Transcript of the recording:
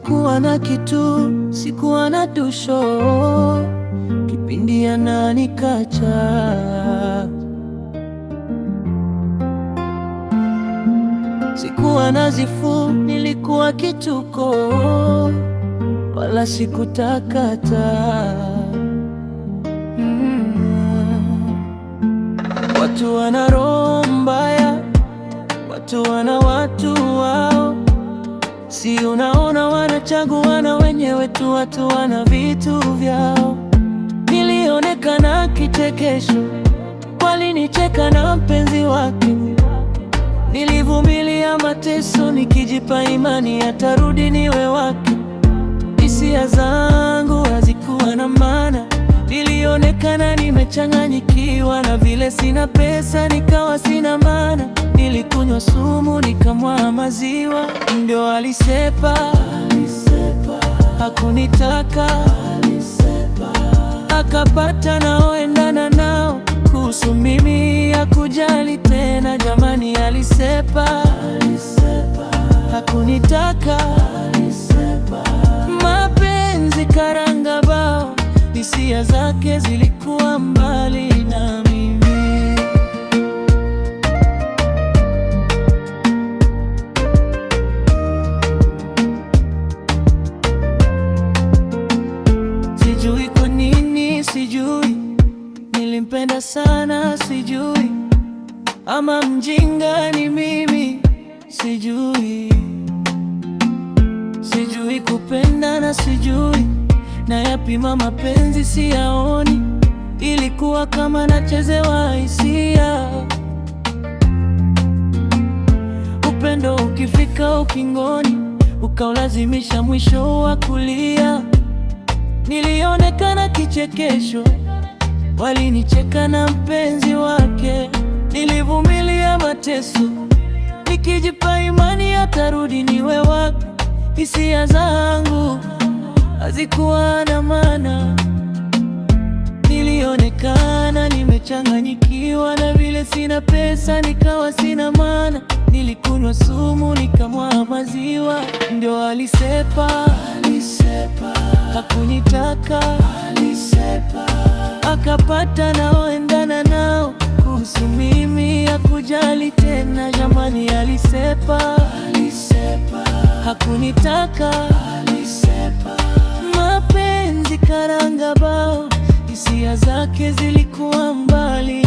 Sikuwa na kitu, sikuwa na tusho, kipindi ananikacha. Sikuwa nazifu, nilikuwa kituko, wala sikutakata. Watu wana roho mbaya, watu wana watu wao. Si unaona wanachaguana wenyewe tu, watu wana vitu vyao. Nilionekana kichekesho, walinicheka na mpenzi wake. Nilivumilia mateso, nikijipa imani atarudi niwe wake. Hisia zangu hazikuwa na maana, nilionekana nimechanganyikiwa, na vile sina pesa nikawa sina maana. Nilikunywa sumu, nikamwa maziwa, ndio alisepa. Hakunitaka, akapata naoendana nao. Kuhusu mimi hakujali tena, jamani, alisepa. Hakunitaka, mapenzi karanga bao, hisia zake zilikuwa mbali na mimi. Sijui kwa nini, sijui nilimpenda sana, sijui ama mjinga ni mimi, sijui. Sijui kupenda na sijui na yapima mapenzi, siyaoni. Ilikuwa kama nachezewa hisia, upendo ukifika ukingoni, ukaulazimisha mwisho wa kulia. Nilionekana kichekesho, walinicheka na mpenzi wake. Nilivumilia mateso, nikijipa imani atarudi niwe wake. Hisia zangu hazikuwa na maana, nilionekana nimechanganyikiwa, na vile sina pesa nikawa sina maana. Nilikunywa sumu, nikamwa maziwa, ndio alisepa. Hakunitaka, akapata naoendana nao. Kuhusu mimi hakujali tena, jamani, alisepa. Hakunitaka, mapenzi karanga bao, hisia zake zilikuwa mbali.